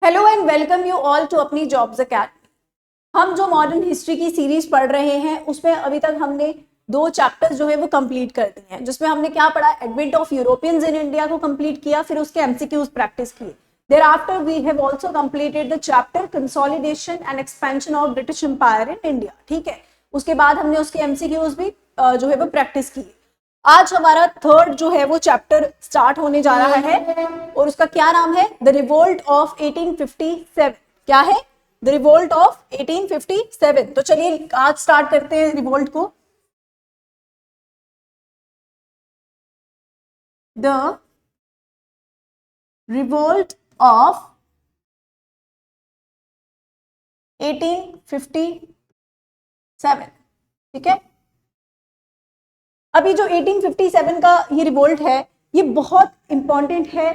Hello and welcome you all to अपनी jobs academy. हम जो मॉडर्न हिस्ट्री की सीरीज पढ़ रहे हैं उसमें अभी तक हमने 2 चैप्टर्स जो है वो कंप्लीट कर दिए हैं, जिसमें हमने क्या पढ़ा, advent of Europeans in India को कंप्लीट किया, फिर उसके एमसीक्यूज प्रैक्टिस किए। Thereafter we have also completed the chapter consolidation and expansion of British empire in India. ठीक है, उसके बाद हमने उसके एमसीक्यूज भी जो है वो प्रैक्टिस किए। आज हमारा थर्ड जो है वो चैप्टर स्टार्ट होने जा रहा है और उसका क्या नाम है, द रिवोल्ट ऑफ 1857। क्या है? The revolt of 1857। तो चलिए आज स्टार्ट करते हैं रिवोल्ट को। The revolt of 1857। ठीक है, अभी जो 1857 का ये रिवोल्ट है ये बहुत इंपॉर्टेंट है।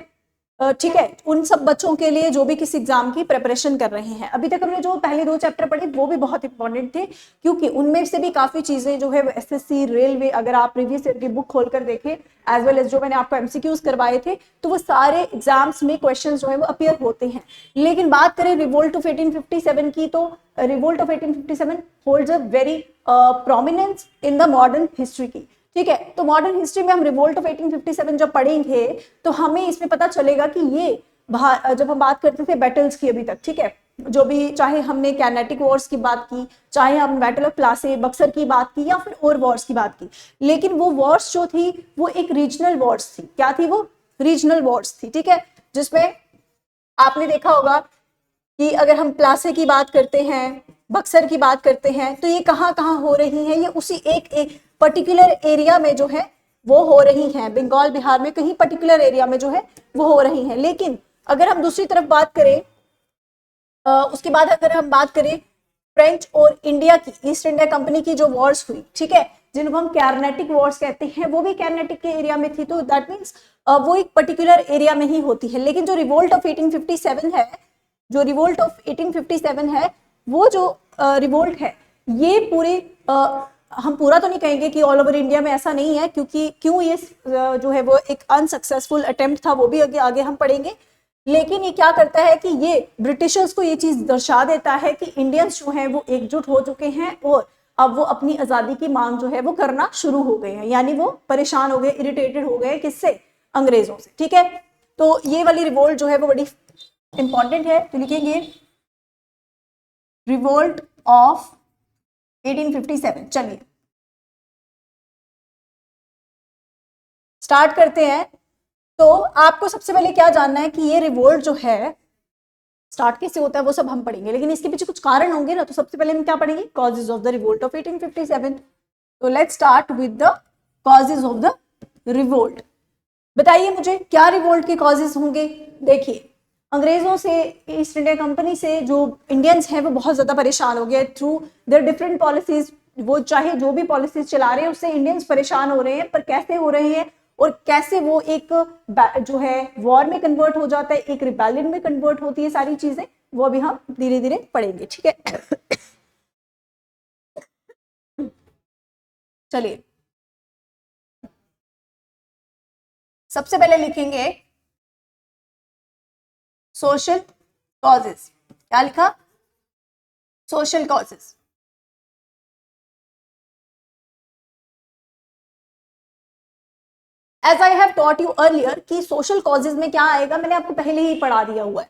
ठीक है, उन सब बच्चों के लिए जो भी किसी एग्जाम की प्रिपरेशन कर रहे हैं। अभी तक हमने जो पहले 2 चैप्टर पढ़े वो भी बहुत इंपॉर्टेंट थे, क्योंकि उनमें से भी काफी चीजें जो है एसएससी रेलवे, अगर आप प्रीवियस ईयर की बुक खोलकर देखें एज वेल एज जो मैंने आपको एमसीक्यूज करवाए थे, तो वो सारे एग्जाम्स में क्वेश्चन जो है वो अपीयर होते हैं। लेकिन बात करें रिवोल्ट ऑफ 1857 की, तो revolt of 1857 holds a very prominence in the modern history की। ठीक है, तो मॉडर्न हिस्ट्री में हम रिवोल्ट ऑफ 1857 जब पढ़ेंगे तो हमें इसमें पता चलेगा कि ये जब हम बात करते थे बैटल्स की अभी तक, ठीक है, जो भी, चाहे हमने कैनेटिक वॉर्स की बात की, चाहे हम बैटल ऑफ प्लासी बक्सर की बात की, या फिर और वॉर्स की बात की, लेकिन वो वॉर्स जो थी वो एक रीजनल वॉर्स थी। क्या थी वो? रीजनल वॉर्स थी। ठीक है, जिसमें आपने देखा होगा कि अगर हम प्लासी की बात करते हैं, बक्सर की बात करते हैं, तो ये कहाँ कहाँ हो रही है, ये उसी एक पर्टिकुलर एरिया में जो है वो हो रही हैं। बंगाल बिहार में कहीं पर्टिकुलर एरिया में जो है वो हो रही हैं। लेकिन अगर हम दूसरी तरफ बात करें, उसके बाद अगर हम बात करें फ्रेंच और इंडिया की, ईस्ट इंडिया कंपनी की जो वॉर्स हुई, ठीक है, जिनको हम कैरनेटिक वॉर्स कहते हैं, वो भी कैरनेटिक के एरिया में थी। तो दैट मीन्स वो एक पर्टिकुलर एरिया में ही होती है। लेकिन जो रिवोल्ट ऑफ 1857 है, जो रिवोल्ट ऑफ 1857 है, वो जो रिवोल्ट है ये पूरे हम पूरा तो नहीं कहेंगे कि ऑल ओवर इंडिया में ऐसा नहीं है, क्योंकि क्यों ये जो है वो एक अनसक्सेसफुल अटेम्प्ट था, वो भी आगे हम पढ़ेंगे। लेकिन ये क्या करता है कि ये ब्रिटिशर्स को ये चीज दर्शा देता है कि इंडियंस जो हैं वो एकजुट हो चुके हैं और अब वो अपनी आजादी की मांग जो है वो करना शुरू हो गए हैं। यानी वो परेशान हो गए, इरिटेटेड हो गए, किससे? अंग्रेजों से। ठीक है, तो ये वाली रिवोल्ट जो है वो बड़ी इंपॉर्टेंट है। तो लिखेंगे रिवोल्ट ऑफ 1857। चलिए स्टार्ट करते हैं। तो आपको सबसे पहले क्या जानना है कि ये रिवोल्ट जो है स्टार्ट कैसे होता है वो सब हम पढ़ेंगे, लेकिन इसके पीछे कुछ कारण होंगे ना। तो सबसे पहले हम क्या पढ़ेंगे? Causes of the revolt of 1857। तो let's start with the causes of the revolt. बताइए मुझे क्या रिवोल्ट के कॉजेज होंगे। देखिए, अंग्रेजों से, ईस्ट इंडिया कंपनी से जो इंडियंस हैं वो बहुत ज्यादा परेशान हो गए थ्रू देयर डिफरेंट पॉलिसीज। वो चाहे जो भी पॉलिसीज चला रहे हैं उससे इंडियंस परेशान हो रहे हैं, पर कैसे हो रहे हैं और कैसे वो एक जो है वॉर में कन्वर्ट हो जाता है, एक रिबेलियन में कन्वर्ट होती है, सारी चीजें वो अभी हम धीरे धीरे पढ़ेंगे। ठीक है, चलिए सबसे पहले लिखेंगे सोशल कॉजेस। क्या लिखा? Social causes. As I have taught you earlier कि सोशल कॉजेज में क्या आएगा, मैंने आपको पहले ही पढ़ा दिया हुआ है।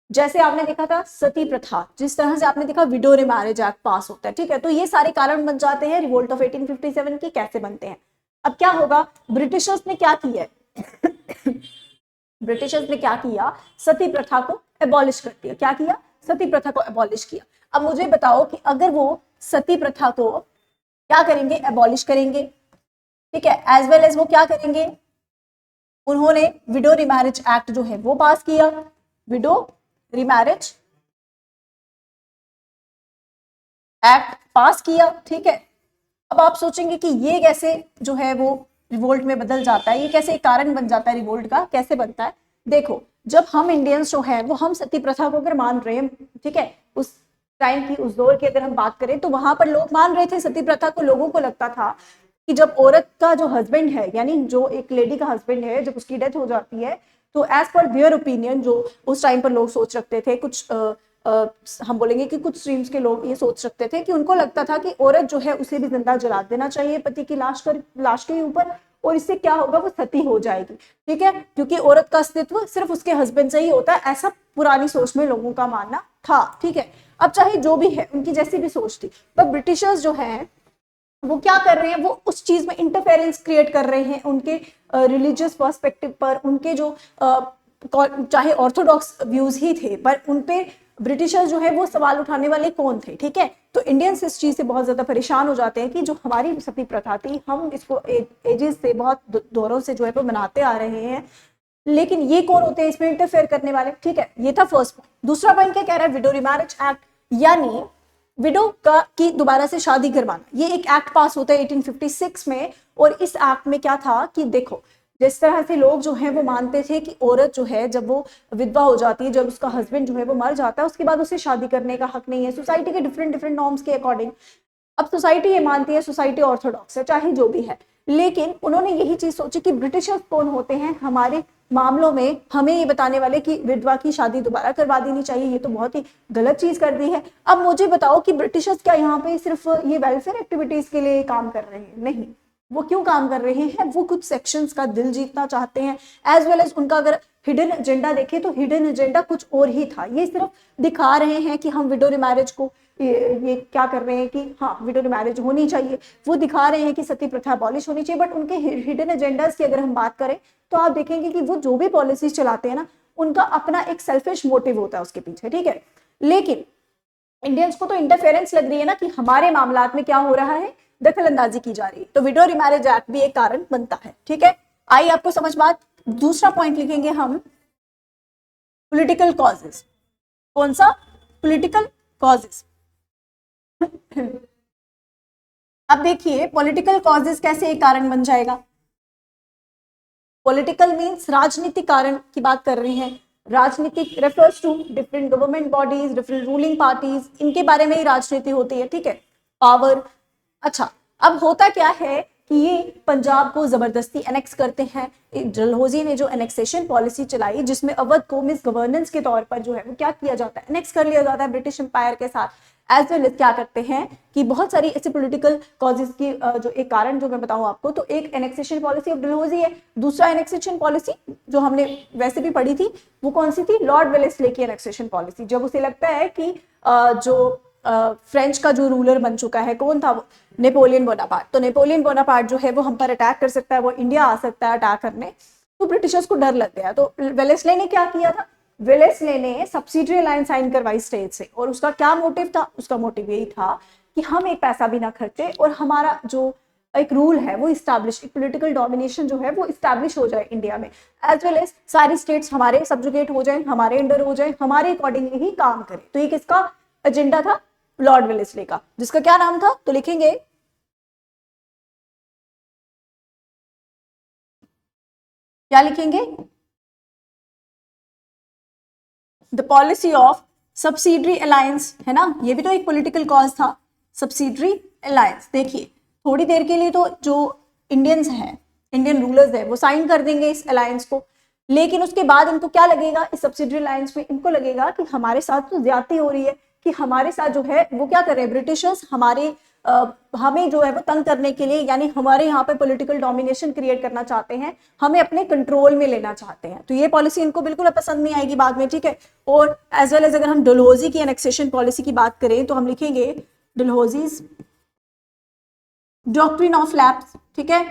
जैसे आपने देखा था सती प्रथा, जिस तरह से आपने देखा विडो रिमैरेज एक्ट पास होता है। ठीक है, तो ये सारे कारण बन जाते हैं रिवोल्ट ऑफ 1857 की। कैसे बनते हैं? अब क्या होगा, ब्रिटिशर्स ने क्या किया है ब्रिटिशर्स ने क्या किया, सती प्रथा को एबॉलिश कर दिया। क्या किया? सती प्रथा को एबॉलिश किया। अब मुझे बताओ कि अगर वो सती प्रथा को क्या करेंगे? एबॉलिश करेंगे। ठीक है, एज वेल एज वो क्या करेंगे, उन्होंने विडो रिमैरेज एक्ट जो है वो पास किया। विडो रिमैरेज एक्ट पास किया। ठीक है, अब आप सोचेंगे कि ये कैसे जो है वो रिवोल्ट में बदल जाता है, ये कैसे एक कारण बन जाता है रिवोल्ट का, कैसे बनता है? देखो, जब हम इंडियंस जो है वो हम सती प्रथा को अगर मान रहे हैं, ठीक है, उस टाइम की, उस दौर की अगर हम बात करें, तो वहां पर लोग मान रहे थे सती प्रथा को। लोगों को लगता था कि जब औरत का जो हस्बैंड है, यानी जो एक लेडी का हस्बैंड है, जब उसकी डेथ हो जाती है तो एज पर देयर ओपिनियन, जो उस टाइम पर लोग सोच रखते थे, कुछ हम बोलेंगे कि कुछ स्ट्रीम्स के लोग ये सोच सकते थे कि उनको लगता था कि औरत जो है उसे भी जिंदा जला देना चाहिए पति की लाश के ऊपर, और इससे क्या होगा, वो सती हो जाएगी, ठीक है, क्योंकि औरत का अस्तित्व सिर्फ उसके हस्बैंड से ही होता है, ऐसा पुरानी सोच में लोगों का मानना था, ठीक है। अब चाहे जो भी है, उनकी जैसी भी सोच थी, पर ब्रिटिशर्स जो है वो क्या कर रहे हैं, वो उस चीज में इंटरफेरेंस क्रिएट कर रहे हैं उनके रिलीजियस पर्सपेक्टिव पर, उनके जो चाहे ऑर्थोडॉक्स व्यूज ही थे, पर उनपे ब्रिटिशर्स जो है वो सवाल उठाने वाले कौन थे, ठीक है। तो इंडियंस इस चीज से बहुत ज्यादा परेशान हो जाते हैं कि जो हमारी सती प्रथा थी, हम इसको एजेस से, बहुत दौरों से जो है वो मनाते आ रहे हैं, लेकिन ये कौन होते हैं इसमें इंटरफेयर करने वाले, ठीक है। ये था फर्स्ट पॉइंट। दूसरा पॉइंट क्या कह रहा है, विडो रिमैरिज एक्ट, यानी विडो का की दोबारा से शादी करवाना। ये एक एक्ट पास होता है 1856 में, और इस एक्ट में क्या था कि देखो, जिस तरह से लोग जो है वो मानते थे कि औरत जो है जब वो विधवा हो जाती है, जब उसका हस्बैंड जो है वो मर जाता है, उसके बाद उसे शादी करने का हक नहीं है, सोसाइटी के डिफरेंट डिफरेंट नॉर्म्स के अकॉर्डिंग। अब सोसाइटी ये मानती है, सोसाइटी ऑर्थोडॉक्स है, चाहे जो भी है, लेकिन उन्होंने यही चीज सोची कि ब्रिटिशर्स कौन होते हैं हमारे मामलों में हमें ये बताने वाले कि विधवा की शादी दोबारा करवा देनी चाहिए, ये तो बहुत ही गलत चीज कर दी है। अब मुझे बताओ कि ब्रिटिशर्स क्या यहाँ पे सिर्फ ये वेलफेयर एक्टिविटीज के लिए काम कर रहे हैं? नहीं, वो क्यों काम कर रहे हैं, वो कुछ सेक्शंस का दिल जीतना चाहते हैं, एज वेल एज उनका अगर हिडन एजेंडा देखें तो हिडन एजेंडा कुछ और ही था। ये सिर्फ दिखा रहे हैं कि हम विडो मैरिज को ये क्या कर रहे हैं कि हाँ विडो मैरिज होनी चाहिए, वो दिखा रहे हैं कि सती प्रथा अबॉलिश होनी चाहिए, बट उनके हिडन एजेंडाज की अगर हम बात करें तो आप देखेंगे कि वो जो भी पॉलिसीज चलाते हैं ना, उनका अपना एक सेल्फिश मोटिव होता है उसके पीछे, ठीक है। लेकिन इंडियंस को तो इंटरफेरेंस लग रही है ना कि हमारे मामलात में क्या हो रहा है, दखल अंदाजी की जा रही है, तो विडो रिमैरिज एक्ट भी एक कारण बनता है, ठीक है। आई आपको समझ बात। दूसरा पॉइंट लिखेंगे हम, पॉलिटिकल कॉजेस। कौन सा? Political causes. अब देखिए पॉलिटिकल कॉजेस कैसे एक कारण बन जाएगा। पॉलिटिकल मींस राजनीतिक कारण की बात कर रहे हैं। राजनीतिक refers to different government bodies, different ruling parties, इनके बारे में ही राजनीति होती है, ठीक है, पावर। अच्छा, अब होता क्या है कि ये पंजाब को जबरदस्ती एनेक्स करते हैं। डलहौजी ने जो एनेक्सेशन पॉलिसी चलाई, जिसमें अवध को मिस गवर्नेंस के तौर पर जो है वो क्या किया जाता है, एनेक्स कर लिया जाता है ब्रिटिश एम्पायर के साथ। एज वेल क्या करते हैं कि बहुत सारी ऐसे पॉलिटिकल कॉजेज की जो एक कारण जो मैं बताऊं आपको, तो एक एनेक्सेशन पॉलिसी ऑफ डलहौजी है। दूसरा एनेक्सेशन पॉलिसी जो हमने वैसे भी पढ़ी थी, वो कौन सी थी? लॉर्ड वेलेस्ले की एनेक्सेशन पॉलिसी। जब उसे लगता है कि जो फ्रेंच का जो रूलर बन चुका है, कौन था वो? Napoleon Bonaparte. तो नेपोलियन बोनापार्ट जो है वो हम पर अटैक कर सकता है, वो इंडिया आ सकता है अटैक करने, तो ब्रिटिशर्स को डर लग गया। तो वेलेस्ले ने क्या किया था? वेलेस्ले ने सब्सिडरी अलायंस साइन करवाई स्टेट से, और उसका क्या मोटिव था? उसका मोटिव यही था कि हम एक पैसा भी ना खर्चे और हमारा जो एक रूल है वो इस्टेब्लिश, एक पॉलिटिकल डोमिनेशन जो है वो इस्टेब्लिश हो जाए इंडिया में, एज वेल एज सारी स्टेट्स हमारे सब्जुगेट हो जाए, हमारे अंडर हो जाए, हमारे अकॉर्डिंगली ही काम करें। तो ये किसका एजेंडा था? लॉर्ड वेलेस्ले का, जिसका क्या नाम था? तो लिखेंगे क्या लिखेंगे? The policy of subsidiary alliance, है ना, ये भी तो एक पॉलिटिकल कॉज था, सब्सिडरी अलायंस। देखिए थोड़ी देर के लिए तो जो इंडियंस हैं, इंडियन रूलर्स है, वो साइन कर देंगे इस अलायंस को, लेकिन उसके बाद इनको क्या लगेगा इस सब्सिडरी अलायंस में? इनको लगेगा कि हमारे साथ तो ज्यादती हो रही है, कि हमारे साथ जो है वो क्या कर रहे हैं ब्रिटिशर्स, हमारे हमें जो है वो तंग करने के लिए, यानी हमारे यहाँ पे पॉलिटिकल डोमिनेशन क्रिएट करना चाहते हैं, हमें अपने कंट्रोल में लेना चाहते हैं। तो ये पॉलिसी इनको बिल्कुल पसंद नहीं आएगी बाद में, ठीक है। और एज वेल एज अगर हम डलहौजी की एनेक्सेशन पॉलिसी की बात करें तो हम लिखेंगे डलहौजीज डॉक्ट्रिन ऑफ लैप्स, ठीक है।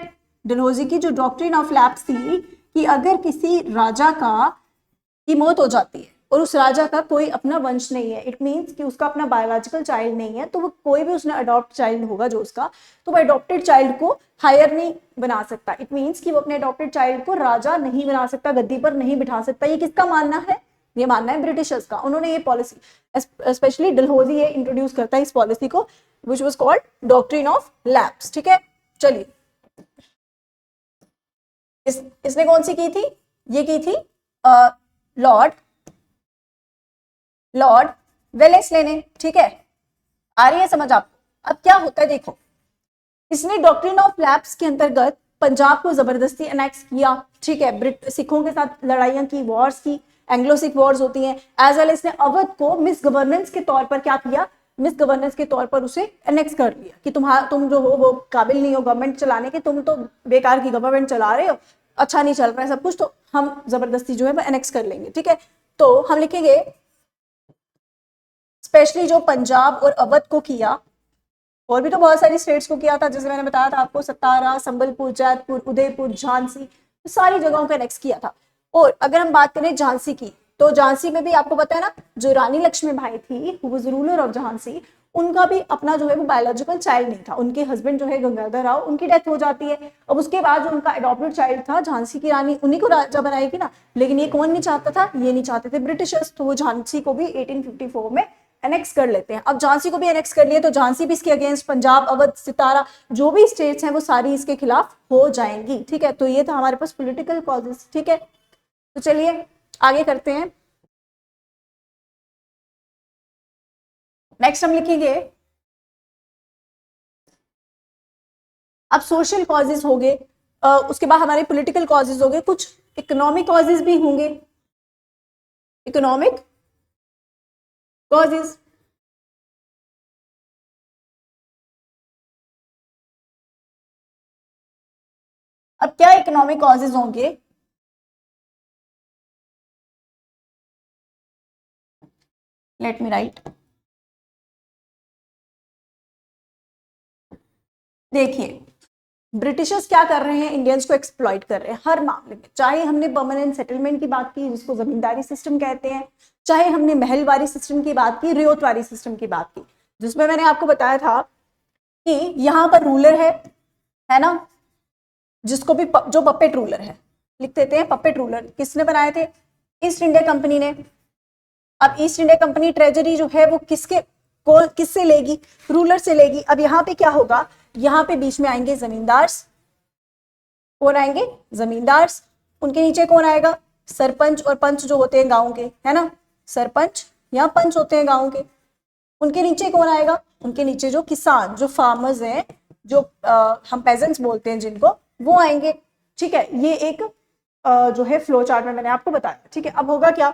डलहौजी की जो डॉक्ट्रिन ऑफ लैप्स थी कि अगर किसी राजा की मौत हो जाती है और उस राजा का कोई अपना वंश नहीं है, इट मींस कि उसका अपना बायोलॉजिकल चाइल्ड नहीं है, तो वो कोई भी उसने अडॉप्ट चाइल्ड होगा जो उसका, तो वो अडॉप्टेड चाइल्ड को हायर नहीं बना सकता। इट मींस कि वो अपने अडॉप्टेड चाइल्ड को राजा नहीं बना सकता, गद्दी पर नहीं बिठा सकता। ये किसका मानना है? ये मानना है ब्रिटिशर्स का। उन्होंने ये पॉलिसी, स्पेशली डलहौजी ये इंट्रोड्यूस करता है इस पॉलिसी को, which was called doctrine of lapse, ठीक है। चलिए इसने कौन सी की थी? ये की थी लॉर्ड वेलेस्ले ने, ठीक है। आ रही है समझ आपको? अब क्या होता है देखो, इसने डॉक्ट्रिन ऑफ लैप्स के अंतर्गत पंजाब को जबरदस्ती अनेक्स किया, ठीक है, सिखों के साथ लड़ाइयां की, वॉर्स की, एंग्लो सिख वॉर्स होती हैं, एज वेल इसने अवध को मिस गवर्नेंस के तौर पर क्या किया, मिस गवर्नेंस के तौर पर उसे अनेक्स कर लिया कि तुम जो हो वो काबिल नहीं हो गवर्नमेंट चलाने के, तुम तो बेकार की गवर्नमेंट चला रहे हो, अच्छा नहीं चल रहा है सब कुछ, तो हम जबरदस्ती जो है वो अनेक्स कर लेंगे, ठीक है। तो हम लिखेंगे स्पेशली जो पंजाब और अवध को किया, और भी तो बहुत सारी स्टेट्स को किया था, जैसे मैंने बताया था आपको, सतारा, संबलपुर, जैतपुर, उदयपुर, झांसी, तो सारी जगहों को अनेक्स किया था। और अगर हम बात करें झांसी की, तो झांसी में भी आपको पता है ना, जो रानी लक्ष्मीबाई थी, who was ruler of Jhansi, उनका भी अपना जो है वो बायोलॉजिकल चाइल्ड नहीं था, उनके हस्बैंड जो है गंगाधर राव, उनकी डेथ हो जाती है। अब उसके बाद जो उनका एडॉप्टेड चाइल्ड था, झांसी की रानी उन्हीं को राजा बनाएगी ना, लेकिन ये कौन नहीं चाहता था, ये नहीं चाहते थे ब्रिटिशर्स, तो वो झांसी को भी 1854 में एनेक्स कर लेते हैं। अब झांसी को भी एनेक्स कर लिए तो झांसी भी इसके अगेंस्ट, पंजाब, अवध, सितारा, जो भी स्टेट्स हैं वो सारी इसके खिलाफ हो जाएंगी, ठीक है। तो ये था हमारे पास पॉलिटिकल कॉजेस, ठीक है। तो चलिए आगे करते हैं। नेक्स्ट हम लिखेंगे, अब सोशल कॉजेज हो गए, उसके बाद हमारे पॉलिटिकल कॉजेज हो गए, कुछ इकोनॉमिक कॉजेज भी होंगे, इकोनॉमिक कॉजेज। अब क्या इकोनॉमिक कॉजेज होंगे, लेट मी राइट। देखिए ब्रिटिशर्स क्या कर रहे हैं, इंडियंस को एक्सप्लॉइट कर रहे हैं हर मामले में, चाहे हमने परमानेंट सेटलमेंट की बात की जिसको जमींदारी सिस्टम कहते हैं, चाहे हमने महलवारी सिस्टम की बात की, रियोतवारी सिस्टम की बात की, जिसमें मैंने आपको बताया था कि यहाँ पर रूलर है ना, जिसको भी जो पपेट रूलर है, लिख देते हैं पपेट रूलर, किसने बनाए थे, ईस्ट इंडिया कंपनी ने। अब ईस्ट इंडिया कंपनी ट्रेजरी जो है वो किससे लेगी, रूलर से लेगी। अब यहाँ पे क्या होगा, यहाँ पे बीच में आएंगे जमींदार्स, कौन आएंगे, जमींदार्स, उनके नीचे कौन आएगा, सरपंच और पंच जो होते हैं गांव के, है ना, सरपंच या पंच होते हैं गांव के, उनके नीचे कौन आएगा, उनके नीचे जो किसान, जो फार्मर्स हैं, जो हम पेजेंट्स बोलते हैं जिनको, वो आएंगे, ठीक है। ये एक जो है फ्लो चार्ट में मैंने आपको बताया, ठीक है। अब होगा क्या,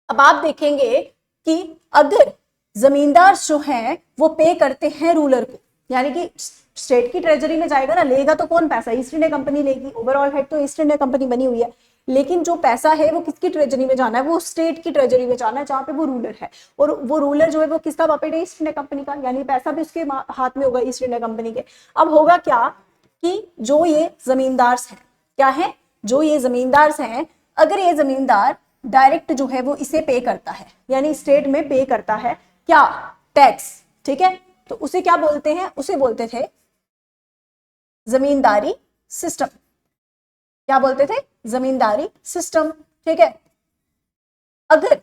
अब आप देखेंगे कि अगर जमींदार जो हैं वो पे करते हैं रूलर को, यानी कि स्टेट की ट्रेजरी में जाएगा ना, लेगा तो कौन पैसा, ईस्ट इंडिया कंपनी लेगी, ओवरऑल हेड तो ईस्ट इंडिया कंपनी बनी हुई है, लेकिन जो पैसा है वो किसकी ट्रेजरी में जाना है, वो स्टेट की ट्रेजरी में जाना है जहां पे वो रूलर है, और वो रूलर जो है वो किसका पपेट है, ईस्ट इंडिया कंपनी का, यानी पैसा भी उसके हाथ में होगा, ईस्ट इंडिया कंपनी के। अब होगा क्या कि जो ये जमींदार हैं, क्या है, जो ये जमींदार हैं, अगर ये जमींदार डायरेक्ट जो है वो इसे पे करता है, यानी स्टेट में पे करता है क्या, टैक्स, ठीक है, तो उसे क्या बोलते हैं, उसे बोलते थे जमींदारी सिस्टम, क्या बोलते थे, जमींदारी सिस्टम, ठीक है। अगर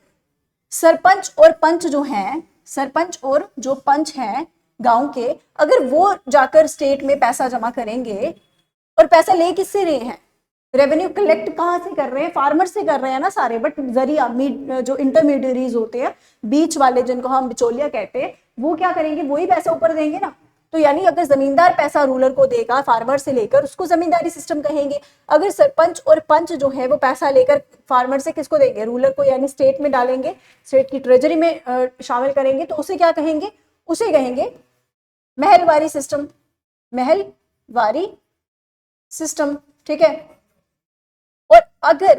सरपंच और पंच जो हैं, सरपंच और जो पंच हैं गांव के, अगर वो जाकर स्टेट में पैसा जमा करेंगे, और पैसा ले किससे रहे हैं, रेवेन्यू कलेक्ट कहाँ से कर रहे हैं, फार्मर से कर रहे हैं ना सारे, बट जरिया जो इंटरमीडियरीज होते हैं, बीच वाले जिनको हम बिचौलिया कहते हैं, वो क्या करेंगे, वही पैसा ऊपर देंगे ना। तो यानी अगर जमींदार पैसा रूलर को देगा फार्मर से लेकर, उसको जमींदारी सिस्टम कहेंगे। अगर सरपंच और पंच जो है वो पैसा लेकर फार्मर से किसको देंगे, रूलर को, यानी स्टेट में डालेंगे, स्टेट की ट्रेजरी में शामिल करेंगे, तो उसे क्या कहेंगे, उसे कहेंगे महलवारी सिस्टम, महलवारी सिस्टम, ठीक है। और अगर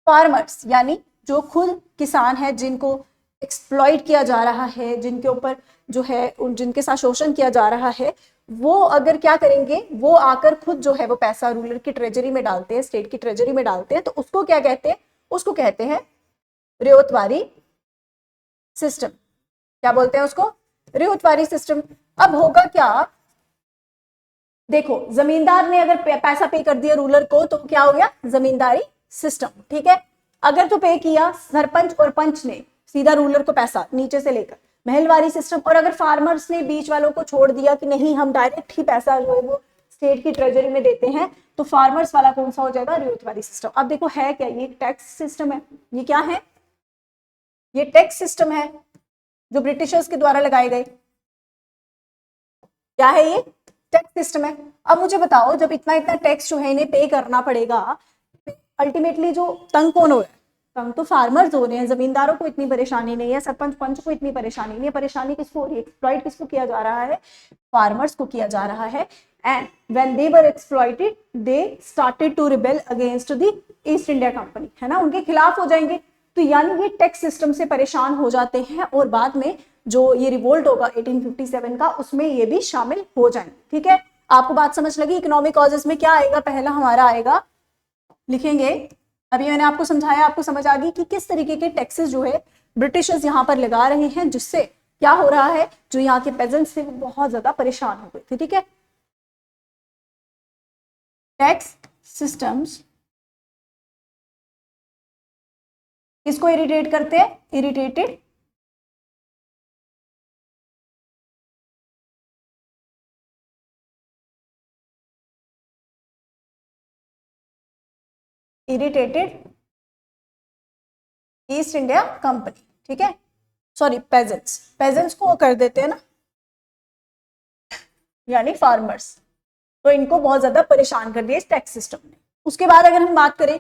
फार्मर्स यानी जो खुद किसान है, जिनको एक्सप्लॉइट किया जा रहा है, जिनके ऊपर जो है जिनके साथ शोषण किया जा रहा है, वो अगर क्या करेंगे, वो आकर खुद जो है वो पैसा रूलर की ट्रेजरी में डालते हैं, स्टेट की ट्रेजरी में डालते हैं, तो उसको क्या कहते हैं, उसको कहते हैं रियोतवारी सिस्टम। क्या बोलते हैं उसको, रियोतवारी सिस्टम। अब होगा क्या, देखो जमींदार ने अगर पैसा पे कर दिया रूलर को, तो क्या हो गया, जमींदारी सिस्टम, ठीक है। अगर तो पे किया सरपंच और पंच ने सीधा रूलर को पैसा नीचे से लेकर, महलवारी सिस्टम। और अगर फार्मर्स ने बीच वालों को छोड़ दिया कि नहीं हम डायरेक्ट ही पैसा जो है वो स्टेट की ट्रेजरी में देते हैं, तो फार्मर्स वाला कौन सा हो जाएगा, रियोतवारी सिस्टम। अब देखो है क्या, ये टैक्स सिस्टम है, ये क्या है, ये टैक्स सिस्टम है जो ब्रिटिशर्स के द्वारा लगाए गए, क्या है ये, टैक्स सिस्टम है। अब मुझे बताओ, जब इतना इतना टैक्स जो है इन्हें पे करना पड़ेगा, अल्टीमेटली जो तंग कौन हो रहा है? तंग तो फार्मर्स हो रहे हैं। जमींदारों को इतनी परेशानी नहीं है, सरपंच पंच को इतनी परेशानी नहीं है। परेशानी किसको हो रही है? एक्सप्लॉइट किसको किया जा रहा है? फार्मर्स को किया जा रहा है। And when they were exploited they started to rebel against the East India Company, है ना, उनके खिलाफ हो जाएंगे। तो यानी ये टैक्स सिस्टम से परेशान हो जाते हैं और बाद में जो ये रिवोल्ट होगा 1857 का, उसमें ये भी शामिल हो जाएंगे। ठीक है, आपको बात समझ लगी? इकोनॉमिक कॉजेस में क्या आएगा? पहला हमारा आएगा, लिखेंगे, अभी मैंने आपको समझाया, आपको समझ आ गई कि किस तरीके के टैक्सेस जो है ब्रिटिशर्स यहाँ पर लगा रहे हैं, जिससे क्या हो रहा है, जो यहाँ के पेजेंट्स थे वो बहुत ज्यादा परेशान हो गए थे। ठीक है, टैक्स सिस्टम्स किसको इरिटेट करते हैं? Irritated east India company. ठीक है, सॉरी, पेजेंट्स को कर देते हैं ना, यानी फार्मर्स। तो इनको बहुत ज्यादा परेशान कर दिया इस टैक्स सिस्टम ने। उसके बाद अगर हम बात करें,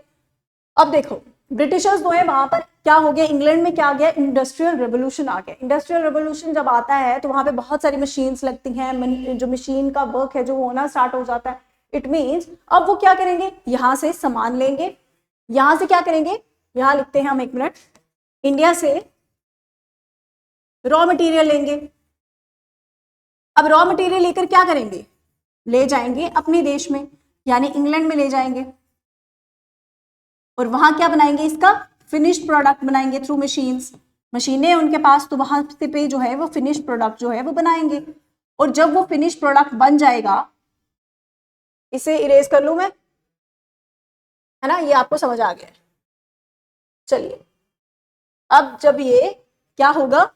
अब देखो ब्रिटिशर्स जो है वहां पर क्या हो गया, इंग्लैंड में क्या आ गया? इंडस्ट्रियल रेवोल्यूशन आ गया। इंडस्ट्रियल रेवोल्यूशन जब आता है तो वहां पे बहुत सारी मशीन्स लगती हैं, जो मशीन का वर्क है जो होना स्टार्ट हो जाता है। इट मीन्स अब वो क्या करेंगे, यहां से सामान लेंगे, यहां से क्या करेंगे, यहां लिखते हैं हम, एक मिनट, इंडिया से रॉ मटेरियल लेंगे। अब रॉ मटेरियल लेकर क्या करेंगे? ले जाएंगे अपने देश में, यानी इंग्लैंड में ले जाएंगे, और वहां क्या बनाएंगे? इसका फिनिश्ड प्रोडक्ट बनाएंगे थ्रू मशीन्स। मशीनें उनके पास, तो वहां से पे जो है वो फिनिश्ड प्रोडक्ट जो है वो बनाएंगे। और जब वो फिनिश्ड प्रोडक्ट बन जाएगा, इसे इरेज कर लूं मैं, है ना, ये आपको समझ आ गया। चलिए, अब जब ये क्या होगा,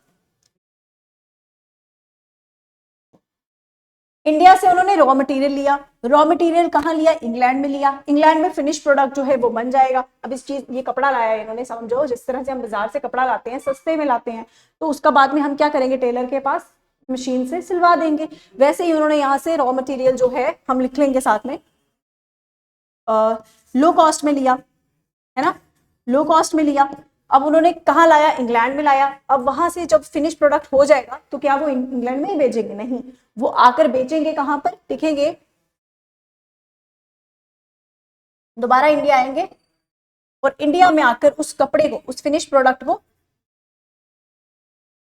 इंडिया से उन्होंने रॉ मटेरियल लिया, रॉ मटेरियल कहाँ लिया? इंग्लैंड में लिया। इंग्लैंड में फिनिश प्रोडक्ट जो है वो बन जाएगा। अब इस चीज, ये कपड़ा लाया है इन्होंने, समझो जिस तरह से हम बाजार से कपड़ा लाते हैं, सस्ते में लाते हैं, तो उसका बाद में हम क्या करेंगे? टेलर के पास मशीन से सिलवा देंगे। वैसे ही उन्होंने यहाँ से रॉ मटेरियल जो है, हम लिख लेंगे साथ में, लो कॉस्ट में लिया, है ना, लो कॉस्ट में लिया। अब उन्होंने कहाँ लाया? इंग्लैंड में लाया। अब वहां से जब फिनिश प्रोडक्ट हो जाएगा तो क्या वो इंग्लैंड में ही बेचेंगे? नहीं, वो आकर बेचेंगे कहां पर? लिखेंगे, दोबारा इंडिया आएंगे और इंडिया में आकर उस कपड़े को, उस फिनिश प्रोडक्ट को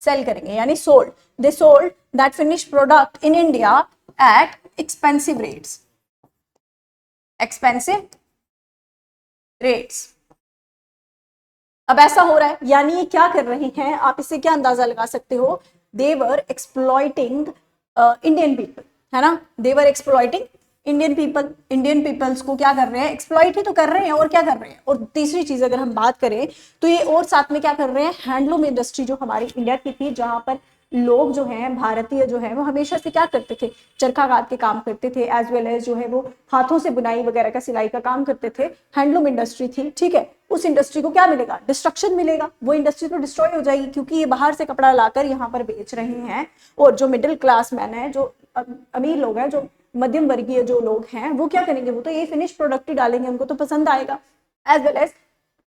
सेल करेंगे, यानी sold. They sold that finish product in India at expensive rates, expensive rates. अब ऐसा हो रहा है, यानी ये क्या कर रहे हैं, आप इससे क्या अंदाजा लगा सकते हो? They were exploiting Indian people, है ना, they were exploiting Indian people. Indian peoples को क्या कर रहे हैं? एक्सप्लॉइट ही तो कर रहे हैं, और क्या कर रहे हैं? और तीसरी चीज अगर हम बात करें तो ये और साथ में क्या कर रहे हैं? हैंडलूम इंडस्ट्री जो हमारी इंडिया की थी, जहां पर लोग जो हैं, भारतीय जो है, वो हमेशा से क्या करते थे? चरखा कात के काम करते थे, एज वेल एज जो है वो हाथों से बुनाई वगैरह का, सिलाई का काम करते थे। हैंडलूम इंडस्ट्री थी। ठीक है, उस इंडस्ट्री को क्या मिलेगा? डिस्ट्रक्शन मिलेगा। वो इंडस्ट्री तो डिस्ट्रॉय हो जाएगी, क्योंकि ये बाहर से कपड़ा लाकर यहाँ पर बेच रहे हैं। और जो मिडिल क्लास मैन है, जो अमीर लोग हैं, जो मध्यम वर्गीय जो लोग हैं, वो क्या करेंगे? वो तो ये फिनिश प्रोडक्ट ही डालेंगे, उनको तो पसंद आएगा। एज वेल एज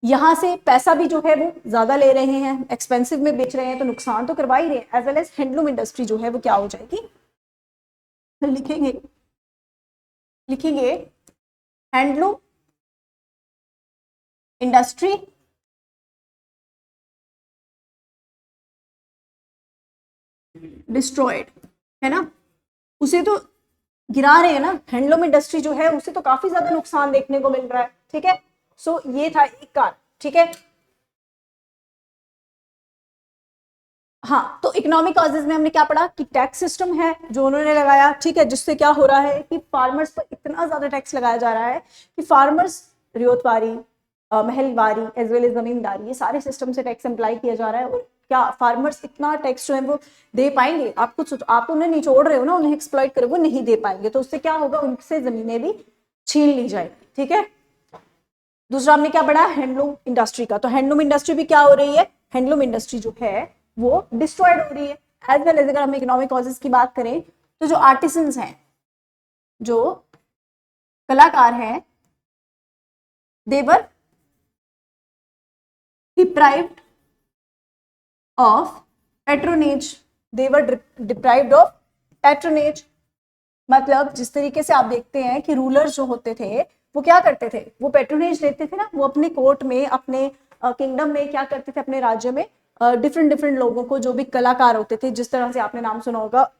यहाँ से पैसा भी जो है वो ज्यादा ले रहे हैं, एक्सपेंसिव में बेच रहे हैं, तो नुकसान तो करवा ही रहे हैं। As well as handloom industry जो है वो क्या हो जाएगी? लिखेंगे, लिखेंगे हैंडलूम इंडस्ट्री डिस्ट्रॉयड, है ना, उसे तो गिरा रहे हैं ना। हैंडलूम इंडस्ट्री जो है उसे तो काफी ज्यादा नुकसान देखने को मिल रहा है। ठीक है, सो ये था एक कारण। ठीक है, हाँ, तो इकोनॉमिक कॉजेज में हमने क्या पढ़ा कि टैक्स सिस्टम है जो उन्होंने लगाया। ठीक है, जिससे क्या हो रहा है कि फार्मर्स पर इतना ज्यादा टैक्स लगाया जा रहा है कि farmers Ryotwari, Mahalwari, as well as Zamindari, ये सारे सिस्टम से टैक्स अप्लाई किया जा रहा है। और क्या फार्मर्स इतना टैक्स जो है वो दे पाएंगे? आप कुछ, आप उन्हें निचोड़ रहे हो ना, उन्हें एक्सप्लॉइट करे, वो नहीं दे पाएंगे। तो उससे क्या होगा? उनसे जमीनें भी छीन ली जाएगी। ठीक है, दूसरा हमने क्या पढ़ा? हैंडलूम इंडस्ट्री का। तो हैंडलूम इंडस्ट्री भी क्या हो रही है? हैंडलूम इंडस्ट्री जो है वो डिस्ट्रॉयड हो रही है। एज वेल एज अगर हम इकोनॉमिक कॉजेज की बात करें तो जो आर्टिसंस हैं, जो कलाकार हैं they were deprived of patronage, they were deprived of patronage। मतलब जिस तरीके से आप देखते हैं कि रूलर जो होते थे वो क्या करते थे, वो पेट्रोनेज लेते थे ना, वो अपने कोर्ट में, अपने किंगडम में क्या करते थे, अपने राज्य में डिफरेंट डिफरेंट लोगों को, जो भी कलाकार होते थे, जिस तरह से आपने नाम सुना होगा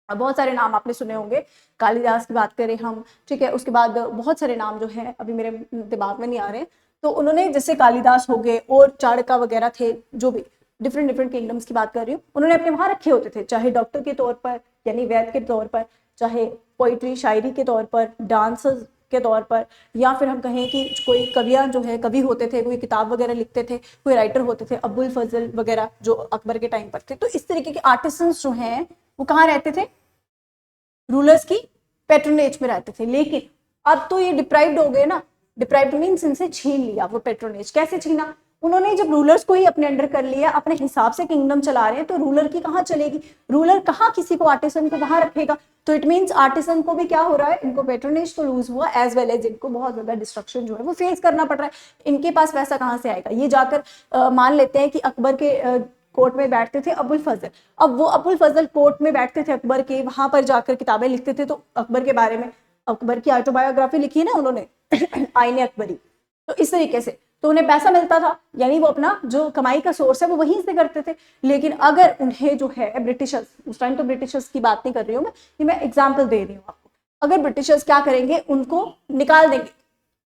बहुत सारे नाम आपने सुने होंगे, कालिदास की बात करें हम, ठीक है, उसके बाद बहुत सारे नाम जो है अभी मेरे दिमाग में नहीं आ रहे, तो उन्होंने जैसे कालिदास हो गए और चाणक्य वगैरह थे, जो भी डिफरेंट डिफरेंट किंगडम्स की बात कर रही हूँ, उन्होंने अपने वहां रखे होते थे, चाहे डॉक्टर के तौर पर यानी वैद्य के तौर पर, चाहे पोइट्री शायरी के तौर पर, डांसर्स के तौर पर, या फिर हम कहें कि कोई कवियां जो है कवि होते थे, कोई किताब वगैरह लिखते थे, कोई राइटर होते थे, अबुल फजल वगैरह जो अकबर के टाइम पर थे। तो इस तरीके के आर्टिसंस जो हैं वो कहाँ रहते थे, रूलर्स की पेट्रोनेज में रहते थे। लेकिन अब तो ये डिप्राइव्ड हो गए ना, डिप्राइव्ड मीन्स इनसे छीन लिया वो पेट्रोनेज। कैसे छीना, उन्होंने जब रूलर्स को ही अपने अंडर कर लिया, अपने हिसाब से किंगडम चला रहे हैं, तो रूलर की कहाँ चलेगी, रूलर कहाँ किसी को, आर्टिसन को वहां रखेगा। तो इट मीन्स आर्टिसन को भी क्या हो रहा है, इनको पेट्रोनेज तो लूज हुआ, एज वेल एज इनको बहुत ज्यादा डिस्ट्रक्शन जो है वो फेस करना पड़ रहा है। इनके पास पैसा कहाँ से आएगा, ये जाकर मान लेते हैं कि अकबर के कोर्ट में बैठते थे अबुल फजल, अब वो अबुल फजल कोर्ट में बैठते थे अकबर के, वहां पर जाकर किताबें लिखते थे, तो अकबर के बारे में, अकबर की ऑटोबायोग्राफी लिखी है ना उन्होंने आईने अकबरी, तो इस तरीके से तो उन्हें पैसा मिलता था, यानी वो अपना जो कमाई का सोर्स है वो वहीं से करते थे। लेकिन अगर उन्हें जो है ब्रिटिशर्स, उस टाइम तो ब्रिटिशर्स की बात नहीं कर रही हूँ मैं, ये मैं एग्जाम्पल दे रही हूँ आपको, अगर ब्रिटिशर्स क्या करेंगे, उनको निकाल देंगे,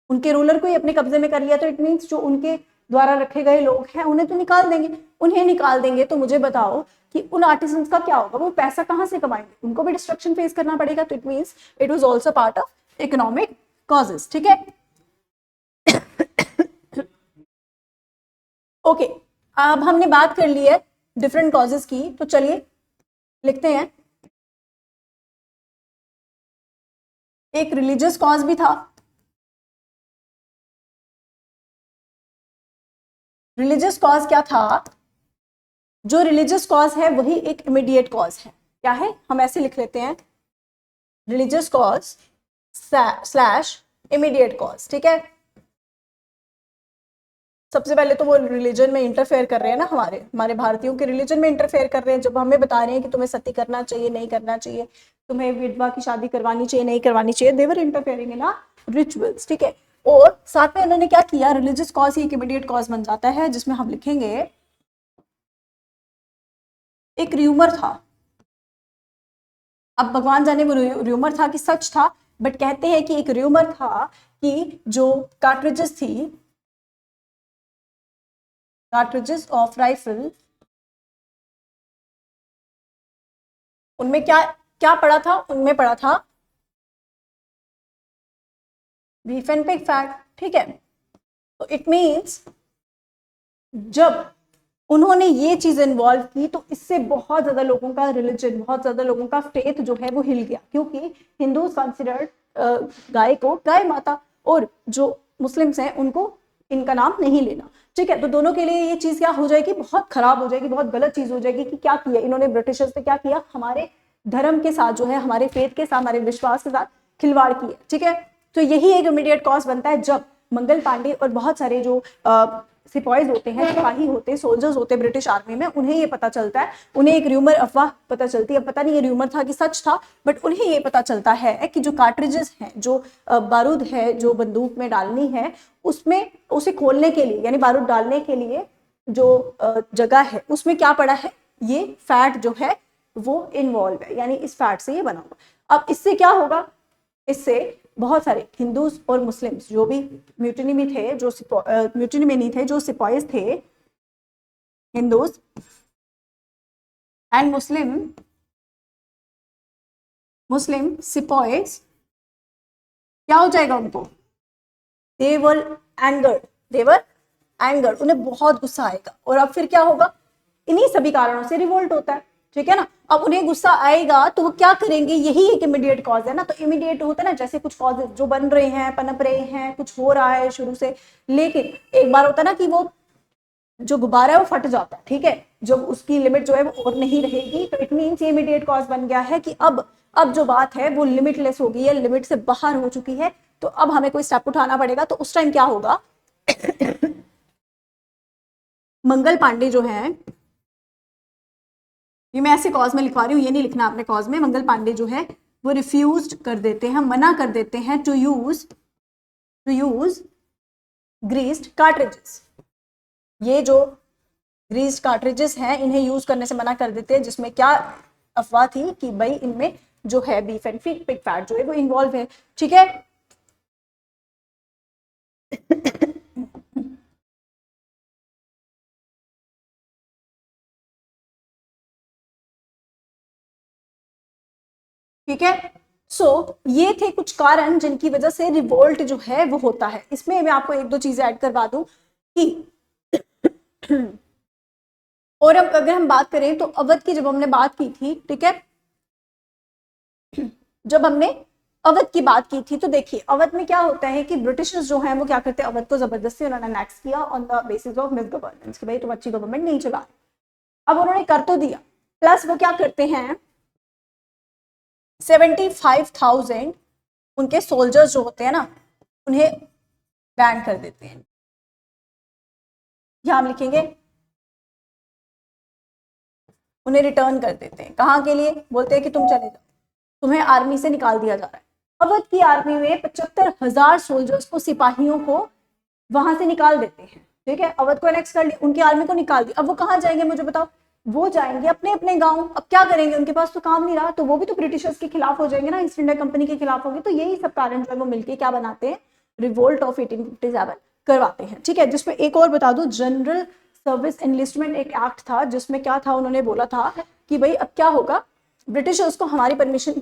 उनके रूलर को ही अपने कब्जे में कर लिया, तो इट मीन्स जो उनके द्वारा रखे गए लोग हैं उन्हें तो निकाल देंगे, उन्हें निकाल देंगे, तो मुझे बताओ कि उन आर्टिसंस का क्या होगा, वो पैसा कहाँ से कमाएंगे, उनको भी डिस्ट्रक्शन फेस करना पड़ेगा। तो it means it was also part of economic causes, ठीक है। ओके, अब हमने बात कर ली है डिफरेंट कॉजेस की, तो चलिए लिखते हैं। एक रिलीजियस कॉज भी था, रिलीजियस कॉज क्या था, जो रिलीजियस कॉज है वही एक इमीडिएट कॉज है, क्या है, हम ऐसे लिख लेते हैं, religious cause slash immediate cause, ठीक है। सबसे पहले तो वो रिलीजन में इंटरफेयर कर रहे हैं ना, हमारे हमारे भारतीयों के रिलीजन में इंटरफेयर कर रहे हैं, जब हमें बता रहे हैं कि तुम्हें सती करना चाहिए, नहीं करना चाहिए, तुम्हें विधवा की शादी करवानी चाहिए, नहीं करवानी चाहिए, देवर इंटरफेयरिंग इन रिचुअल्स, ठीक है। और साथ में उन्होंने क्या किया, रिलीजियस कॉज ही एक इमीडिएट कॉज बन जाता है, जिसमें हम लिखेंगे एक र्यूमर था, अब भगवान जाने वो र्यूमर था कि सच था, बट कहते हैं कि एक र्यूमर था कि जो कार्ट्रिजेस थी, कार्ट्रिजेस ऑफ राइफल, उनमें क्या क्या पड़ा था, उनमें पड़ा था बीफेनपिक फैट, ठीक है। तो इट मींस जब उन्होंने ये चीज इन्वॉल्व की तो इससे बहुत ज्यादा लोगों का रिलीजन, बहुत ज्यादा लोगों का फेथ जो है वो हिल गया, क्योंकि हिंदूज कंसिडर्ड गाय को गाय माता, और जो मुस्लिम्स हैं उनको इनका नाम नहीं लेना, ठीक है। तो दोनों के लिए ये चीज क्या हो जाएगी, बहुत खराब हो जाएगी, बहुत गलत चीज हो जाएगी कि क्या किया इन्होंने, ब्रिटिशर्स ने क्या किया, हमारे धर्म के साथ जो है, हमारे फेथ के साथ, हमारे विश्वास के साथ खिलवाड़ किया, ठीक है। तो यही एक इमीडिएट कॉज बनता है जब मंगल पांडे और बहुत सारे जो सिपाहीज होते हैं, सिपाही होते हैं, सोल्जर्स होते हैं ब्रिटिश आर्मी में, उन्हें ये पता चलता है, उन्हें एक र्यूमर, अफवाह पता चलती है, पता नहीं ये र्यूमर था कि सच था, बट उन्हें ये पता चलता है कि जो कार्ट्रिजेस हैं, जो बारूद है, जो बंदूक में डालनी है, उसमें उसे खोलने के लिए यानी बारूद डालने के लिए जो जगह है उसमें क्या पड़ा है, ये फैट जो है वो इन्वॉल्व है, यानी इस फैट से ये बना हुआ। अब इससे क्या होगा, इससे बहुत सारे हिंदूज और मुस्लिम्स जो भी म्यूटिनी में थे, जो म्यूटिनी में नहीं थे, जो सिपाहीज थे, हिंदूज एंड मुस्लिम सिपाहीज, क्या हो जाएगा उनको, देवर एंगर्ड, उन्हें बहुत गुस्सा आएगा, और अब फिर क्या होगा, इन्हीं सभी कारणों से रिवोल्ट होता है, ठीक है ना। अब उन्हें गुस्सा आएगा तो वो क्या करेंगे, यही एक इमीडिएट कॉज है ना। तो इमीडिएट होता है ना, जैसे कुछ कॉजेज जो बन रहे हैं, पनप रहे हैं, कुछ हो रहा है शुरू से, लेकिन एक बार होता है ना कि वो जो गुब्बारा है वो फट जाता है, ठीक है, जब उसकी लिमिट जो है वो और नहीं रहेगी, तो इट मीन्स ये इमीडिएट कॉज बन गया है कि अब अब जो बात है वो लिमिटलेस हो गई है, लिमिट से बाहर हो चुकी है, तो अब हमें कोई स्टेप उठाना पड़ेगा। तो उस टाइम क्या होगा, मंगल पांडे जो है, ये मैं ऐसे कॉज में लिखवा रही हूँ, ये नहीं लिखना आपने कॉज में, मंगल पांडे जो है वो रिफ्यूज कर देते हैं, मना कर देते हैं टू यूज ग्रीस्ड कार्ट्रिजेस। ये जो ग्रीस्ड कार्ट्रिजेस हैं इन्हें यूज करने से मना कर देते हैं, जिसमें क्या अफवाह थी कि भाई इनमें जो है बीफ एंड पिग फैट जो है वो इन्वॉल्व है, ठीक है। ठीक है, सो ये थे कुछ कारण जिनकी वजह से रिवोल्ट जो है वो होता है। इसमें मैं आपको एक दो चीजें ऐड करवा दूं कि और अब अगर हम बात करें तो अवध की जब हमने बात की थी, ठीक है, जब हमने अवध की बात की थी तो देखिए अवध में क्या होता है कि ब्रिटिशर्स जो हैं वो क्या करते हैं, अवध को जबरदस्ती उन्होंने अनेक्स किया on the basis of miss governance कि भाई तुम अच्छी गवर्नमेंट नहीं चला रहे। अब उन्होंने कर तो दिया, प्लस वो क्या करते हैं 75,000 उनके सोल्जर्स जो होते हैं ना उन्हें बैन कर देते हैं। यहां हम लिखेंगे उन्हें रिटर्न कर देते हैं, कहां के लिए, बोलते हैं कि तुम चले जाओ, तुम्हें आर्मी से निकाल दिया जा रहा है। अवध की आर्मी में 75,000 सोल्जर्स को, सिपाहियों को वहां से निकाल देते हैं, ठीक है, अवध को एनेक्स कर लिया, उनकी आर्मी को निकाल दिया। अब वो कहाँ जाएंगे मुझे बताओ, वो जाएंगे अपने अपने गांव। अब क्या करेंगे, उनके पास तो काम नहीं रहा, तो वो भी तो ब्रिटिशर्स के खिलाफ हो जाएंगे ना, ईस्ट इंडिया कंपनी के खिलाफ होंगे। तो यही सब कारण जो है वो मिलकर क्या बनाते हैं, रिवोल्ट ऑफ 1857 करवाते हैं, ठीक है। जिसमें एक और बता दो, जनरल सर्विस एनलिस्टमेंट एक एक्ट था, जिसमें क्या था, उन्होंने बोला था कि भाई अब क्या होगा, ब्रिटिशर्स को हमारी परमिशन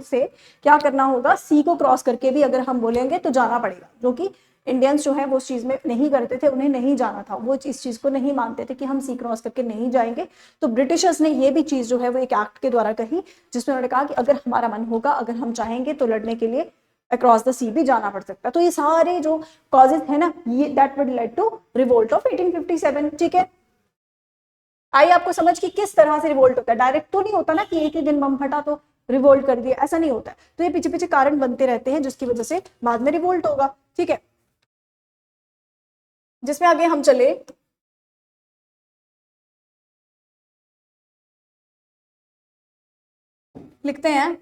से क्या करना होगा, सी को क्रॉस करके भी अगर हम बोलेंगे तो जाना पड़ेगा, जो कि इंडियंस जो है वो उस चीज में नहीं करते थे, उन्हें नहीं जाना था, वो इस चीज को नहीं मानते थे कि हम सी क्रॉस करके नहीं जाएंगे। तो ब्रिटिशर्स ने ये भी चीज जो है वो एक एक्ट के द्वारा कही, जिसमें उन्होंने कहा कि अगर हमारा मन होगा, अगर हम चाहेंगे तो लड़ने के लिए अक्रॉस द सी भी जाना पड़ सकता है। तो ये सारे जो कॉजेज है ना, ये that would lead to revolt of 1857, ठीक है। आई आपको समझ कि किस तरह से रिवोल्ट होता है, डायरेक्ट तो नहीं होता ना कि एक ही दिन बम फटा तो रिवोल्ट कर दिया, ऐसा नहीं होता है। तो ये पीछे पीछे कारण बनते रहते हैं जिसकी वजह से बाद में रिवोल्ट होगा, ठीक है। जिसमें आगे हम चले, लिखते हैं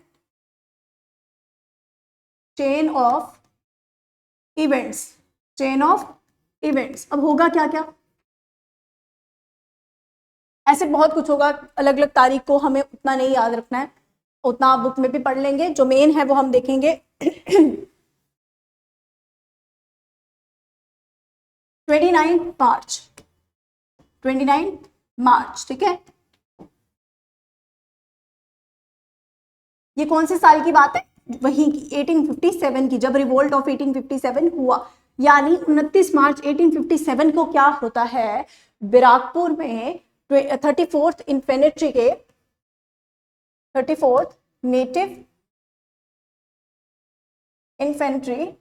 chain of events, chain of events. अब होगा क्या क्या, ऐसे बहुत कुछ होगा, अलग अलग तारीख को हमें उतना नहीं याद रखना है, उतना आप बुक में भी पढ़ लेंगे, जो मेन है वो हम देखेंगे 29 मार्च, ठीक है। ये कौन से साल की बात है, वही की 1857 की, जब रिवोल्ट ऑफ 1857 हुआ, यानी 29 मार्च 1857 को क्या होता है, बैराकपुर में 34th इन्फेंट्री के 34th नेटिव इन्फेंट्री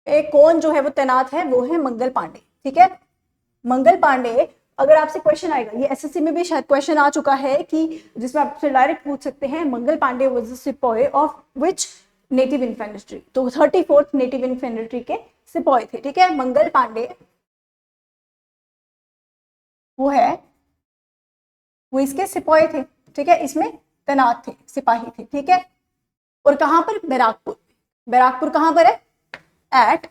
एक कौन जो है वो तैनात है, वो है मंगल पांडे, ठीक है। मंगल पांडे, अगर आपसे क्वेश्चन आएगा, ये एसएससी में भी शायद क्वेश्चन आ चुका है कि जिसमें आपसे डायरेक्ट पूछ सकते हैं, मंगल पांडे वाज द सिपाही ऑफ विच नेटिव इन्फेंट्री, तो 34th नेटिव इन्फेंट्री के सिपाही थे, ठीक है। मंगल पांडे वो है, वो इसके सिपाही थे, ठीक है, इसमें तैनात थे, सिपाही थे, ठीक है। और कहां पर, बैराकपुर, बैराकपुर कहां पर है, एट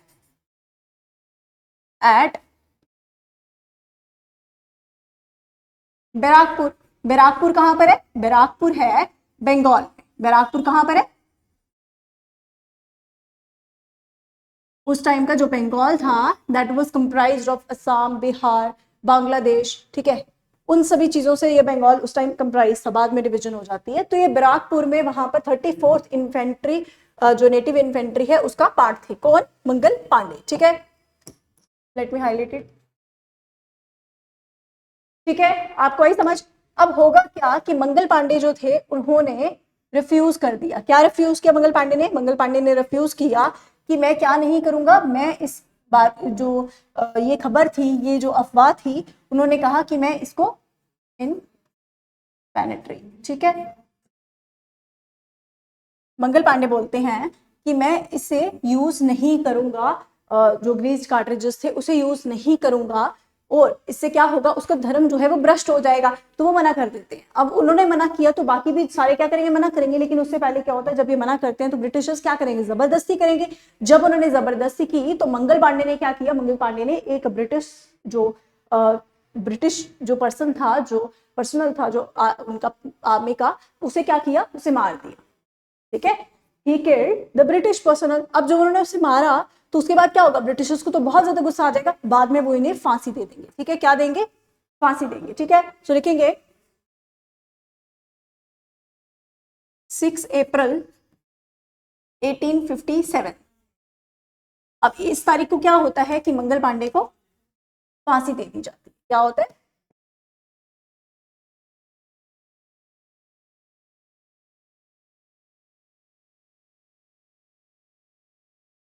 बैराकपुर, बैराकपुर कहां पर है, बैराकपुर है बंगाल में, बैराकपुर कहां पर है, उस टाइम का जो बंगाल था that was comprised of Assam, Bihar, Bangladesh, ठीक है, उन सभी चीजों से ये बंगाल उस टाइम कंप्राइज था, बाद में डिवीजन हो जाती है। तो ये बैराकपुर में वहां पर 34th इन्फेंट्री जो नेटिव इन्फेंट्री है उसका पार्ट थे, कौन, मंगल पांडे, ठीक है। लेट मी हाईलाइट इट, ठीक है, आपको आई समझ। अब होगा क्या कि मंगल पांडे जो थे उन्होंने रिफ्यूज कर दिया, क्या रिफ्यूज किया मंगल पांडे ने रिफ्यूज किया कि मैं क्या नहीं करूंगा, मैं इस बात जो ये खबर थी, ये जो अफवाह थी, उन्होंने कहा कि मैं इसको इनफैनेटरी, ठीक है। मंगल पांडे बोलते हैं कि मैं इसे यूज नहीं करूंगा, जो ग्रीस कार्ट्रिजेस थे उसे यूज नहीं करूंगा, और इससे क्या होगा, उसका धर्म जो है वो भ्रष्ट हो जाएगा, तो वो मना कर देते हैं। अब उन्होंने मना किया तो बाकी भी सारे क्या करेंगे, मना करेंगे। लेकिन उससे पहले क्या होता है, जब ये मना करते हैं तो ब्रिटिशर्स क्या करेंगे, जबरदस्ती करेंगे। जब उन्होंने जबरदस्ती की तो मंगल पांडे ने क्या किया, मंगल पांडे ने एक ब्रिटिश जो पर्सन था, जो पर्सनल था, जो उनका आर्मी का, उसे क्या किया, उसे मार दिया, ठीक है। He killed the British personal. अब जब उन्होंने उसे मारा तो उसके बाद क्या होगा, ब्रिटिशर्स को तो बहुत ज्यादा गुस्सा आ जाएगा, बाद में वो इन्हें फांसी दे देंगे, ठीक है। क्या देंगे, फांसी देंगे, ठीक है। सो लिखेंगे 6 अप्रैल 1857। अब इस तारीख को क्या होता है कि मंगल पांडे को फांसी दे दी जाती है। क्या होता है,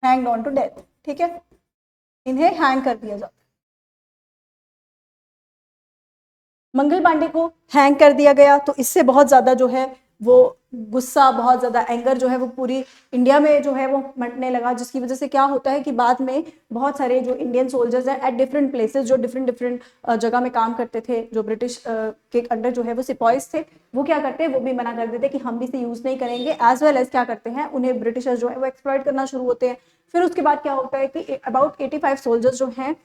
हैंग्ड ऑन टू डेथ, ठीक है। इन्हें हैंग कर दिया जाता है। मंगल पांडे को हैंग कर दिया गया तो इससे बहुत ज्यादा जो है वो गुस्सा, बहुत ज्यादा एंगर जो है वो पूरी इंडिया में जो है वो मटने लगा, जिसकी वजह से क्या होता है कि बाद में बहुत सारे जो इंडियन सोल्जर्स हैं एट डिफरेंट प्लेसेस, जो डिफरेंट डिफरेंट जगह में काम करते थे, जो ब्रिटिश के अंडर जो है वो सिपाहीज थे, वो क्या करते हैं, वो भी मना कर देते कि हम भी इसे यूज नहीं करेंगे। एज वेल एज क्या करते हैं, उन्हें ब्रिटिशर्स जो है वो एक्सप्लॉइट करना शुरू होते हैं। फिर उसके बाद क्या होता है कि अबाउट 85 सोल्जर्स जो हैं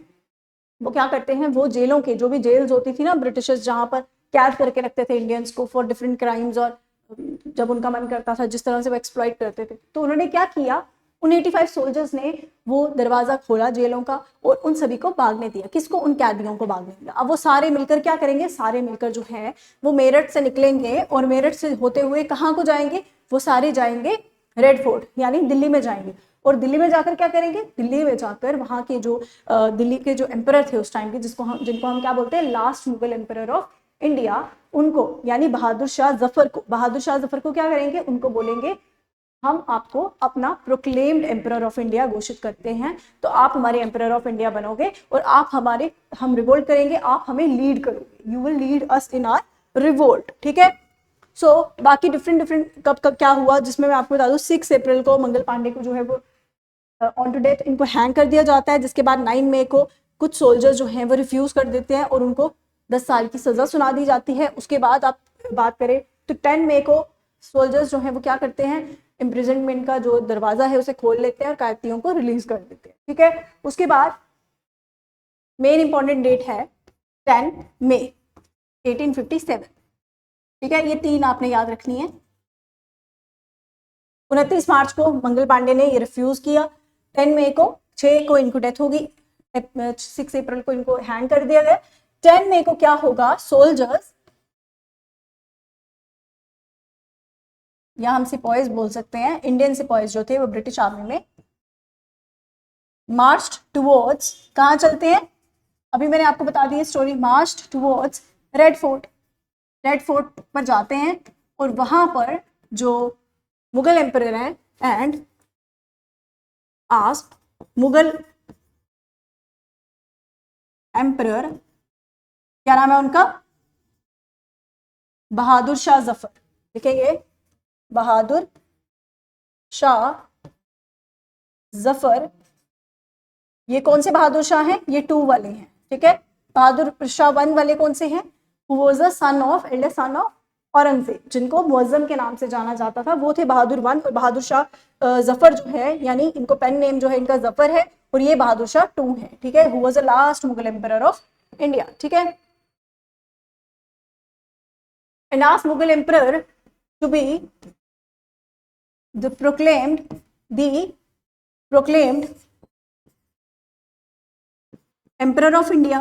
वो क्या करते हैं, वो जेलों के, जो भी जेल्स होती थी ना ब्रिटिशर्स, जहां पर कैद करके रखते थे इंडियंस को फॉर डिफरेंट क्राइम्स, और जब उनका मन करता था जिस तरह से वो एक्सप्लॉइट करते थे, तो उन्होंने क्या किया, उन 85 सोल्जर्स ने वो दरवाजा खोला जेलों का और उन सभी को भागने दिया। किसको, उन कैदियों को भागने दिया। अब वो सारे मिलकर क्या करेंगे, सारे मिलकर जो है वो मेरठ से निकलेंगे और मेरठ से होते हुए कहाँ को जाएंगे, वो सारे जाएंगे रेड फोर्ट यानी दिल्ली में जाएंगे। और दिल्ली में जाकर क्या करेंगे, दिल्ली में जाकर वहां के जो दिल्ली के जो एम्परर थे उस टाइम के, जिनको हम क्या बोलते हैं, last Mughal emperor of India, उनको यानी बहादुर शाह जफर को क्या करेंगे, उनको बोलेंगे हम आपको अपना प्रोक्लेम्ड एम्परर ऑफ इंडिया घोषित करते हैं, तो आप हमारे एम्परर ऑफ इंडिया बनोगे और हम रिवोल्ट करेंगे, आप हमें लीड करोगे, you will lead us in our revolt, ठीक है। सो बाकी डिफरेंट कब क्या हुआ, जिसमें मैं आपको बता दूं 6 अप्रैल को मंगल पांडे को जो है वो ऑन टू डेथ इनको हैंग कर दिया जाता है, जिसके बाद 9 मई को कुछ सोल्जर्स जो हैं वो रिफ्यूज कर देते हैं और उनको 10 साल की सजा सुना दी जाती है। उसके बाद आप बात करें तो 10 मई को सोल्जर्स जो हैं वो क्या करते हैं, इम्प्रिजनमेंट का जो दरवाजा है उसे खोल लेते हैं और कैदियों को रिलीज कर देते हैं, ठीक है। उसके बाद मेन इंपॉर्टेंट डेट है 10 मई 1857, ठीक है। ये 3 आपने याद रखनी है। 29 मार्च को मंगल पांडे ने ये रिफ्यूज किया, 10 मई को 6 को इनको डेथ होगी, 6 अप्रैल को इनको हैंग कर दिया गया। 10 मई को क्या होगा, सोल्जर्स या हम सिपाहीज बोल सकते हैं, इंडियन सिपाहीज जो थे वो ब्रिटिश आर्मी में मार्च टुवर्ड्स, कहां चलते हैं, अभी मैंने आपको बता दी स्टोरी, मार्च टुवर्ड्स रेड फोर्ट पर जाते हैं और वहां पर जो मुगल एम्परर हैं एंड आस्क मुगल एम्परर, क्या नाम है उनका, बहादुर शाह जफर, लिखेंगे बहादुर शाह जफर। ये कौन से बहादुर शाह हैं, ये 2 वाले हैं, ठीक है। बहादुर शाह 1 वाले कौन से हैं, who was the son of elder son of Aurangzeb, जिनको मुअज्जम के नाम से जाना जाता था, वो थे बहादुर 1। और बहादुर शाह जफर जो है, यानी इनको पेन नेम जो है इनका जफर है, और ये बहादुर शाह 2 है, ठीक है, who was the last Mughal emperor of India, ठीक है। And ask Mughal emperor to be the proclaimed emperor of India,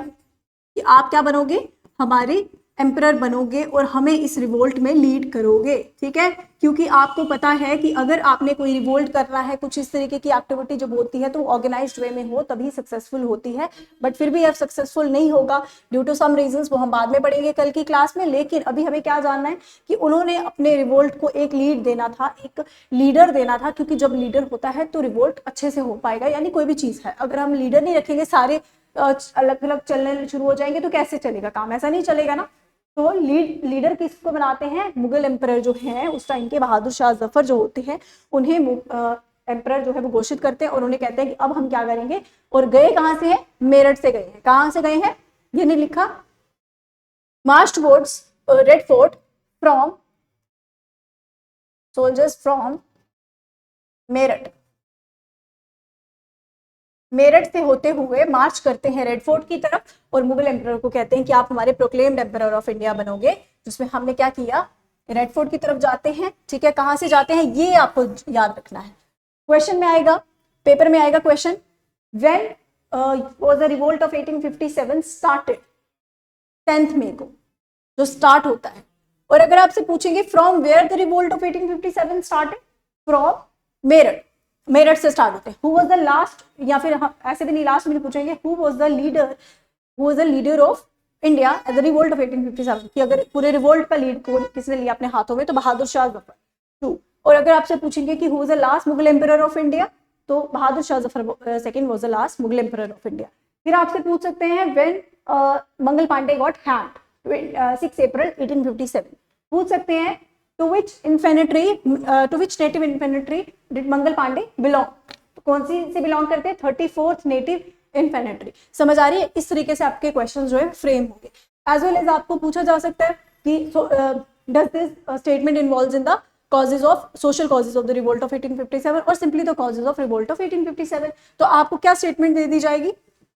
कि आप क्या बनोगे, हमारे एम्परर बनोगे और हमें इस रिवोल्ट में लीड करोगे, ठीक है। क्योंकि आपको पता है कि अगर आपने कोई रिवोल्ट करना है, कुछ इस तरीके की एक्टिविटी जब होती है तो ऑर्गेनाइज्ड वे में हो तभी सक्सेसफुल होती है, बट फिर भी अब सक्सेसफुल नहीं होगा ड्यू टू सम रीजंस, वो हम बाद में पढ़ेंगे कल की क्लास में। लेकिन अभी हमें क्या जानना है कि उन्होंने अपने रिवोल्ट को एक लीड देना था, एक लीडर देना था, क्योंकि जब लीडर होता है तो रिवोल्ट अच्छे से हो पाएगा। यानी कोई भी चीज है, अगर हम लीडर नहीं रखेंगे, सारे अलग अलग चलने शुरू हो जाएंगे तो कैसे चलेगा काम, ऐसा नहीं चलेगा ना। तो लीडर किसको बनाते हैं, मुगल एम्परर जो हैं उस टाइम के बहादुर शाह जफर जो होते हैं उन्हें एम्परर जो है वो घोषित करते हैं और उन्हें कहते हैं कि अब हम क्या करेंगे, और गए कहां से हैं, मेरठ से गए हैं। कहां से गए हैं, ये नहीं लिखा, march towards Red Fort from soldiers from Meerut, Meerut से होते हुए मार्च करते हैं रेड फोर्ट की तरफ और मुगल एम्परर को कहते हैं कि आप हमारे प्रोक्लेम्ड एम्परर ऑफ इंडिया बनोगे, जिसमें हमने क्या किया, रेड फोर्ट की तरफ जाते हैं। ठीक है, कहां से जाते हैं ये आपको याद रखना है, क्वेश्चन में आएगा, पेपर में आएगा question, when was the revolt of 1857 started, 10th मई को जो स्टार्ट होता है। और अगर आपसे पूछेंगे from where the revolt of 1857 started, from Meerut, Meerut से स्टार्ट होते हैं। हु वाज द लास्ट, या फिर ऐसे भी नहीं लास्ट में पूछेंगे, who was the leader of India at the revolt of 1857, कि अगर पूरे रिवोल्ट का लीड को किसने लिया अपने हाथों में, तो बहादुर शाह जफर। 2, और अगर आपसे पूछेंगे कि who was the last Mughal emperor of India, तो Bahadur Shah Zafar second was the last Mughal emperor of India. फिर आपसे पूछ सकते हैं when Mangal Pandey got hanged 6 April 1857, पूछ सकते हैं to which native infantry did Mangal Pandey belong, तो कौन सी से बिलोंग करते हैं, 34th नेटिव इन्फेंट्री। समझ आ रही है, इस तरीके से आपके क्वेश्चन जो है फ्रेम होंगे। एज वेल एज आपको पूछा जा सकता है कि does this statement involves in the causes of social causes of the revolt of 1857 और simply the causes of revolt of 1857, तो आपको क्या स्टेटमेंट दे दी जाएगी,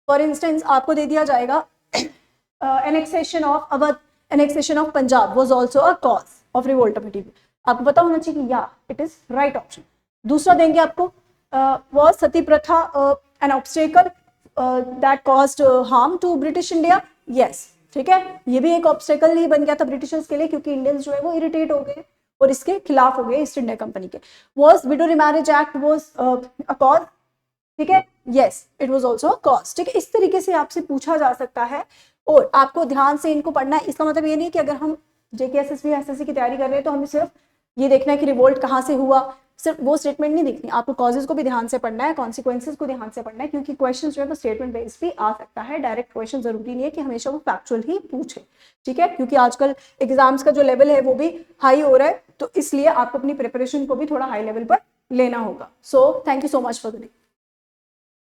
फॉर इंस्टेंस आपको दे दिया जाएगा annexation of Awadh, annexation of Punjab was also a cause of revolt of 1857, आपको पता होना चाहिए कि या इट इज राइट ऑप्शन। दूसरा देंगे आपको was सती प्रथा an obstacle that caused harm to British India, yes, ठीक है, ये भी एक ऑब्स्टेकल ही बन गया था ब्रिटिशर्स के लिए, क्योंकि इंडियंस जो है वो इरिटेट हो गए और इसके खिलाफ हो गए ईस्ट इंडिया कंपनी के। Was window remarriage act was a cause, ठीक है, yes it was also a cause. ठीक है, इस तरीके से आपसे पूछा जा सकता है और आपको ध्यान से इनको पढ़ना है। इसका मतलब ये नहीं कि अगर हम जेकेएसएसबी एसएससी की तैयारी कर रहे हैं तो हमें सिर्फ ये देखना है कि रिवोल्ट कहाँ से हुआ, सिर्फ वो स्टेटमेंट नहीं देखनी, आपको कॉजेज को भी ध्यान से पढ़ना है, कॉन्सिक्वेंसेज को ध्यान से पढ़ना है, क्योंकि क्वेश्चन जो है वो स्टेटमेंट बेस्ड भी आ सकता है, डायरेक्ट क्वेश्चन जरूरी नहीं है कि हमेशा वो फैक्चुअल ही पूछे। ठीक है, क्योंकि आजकल एग्जाम्स का जो लेवल है वो भी हाई हो रहा है, तो इसलिए आपको अपनी प्रिपरेशन को भी थोड़ा हाई लेवल पर लेना होगा। So thank you so much for the day.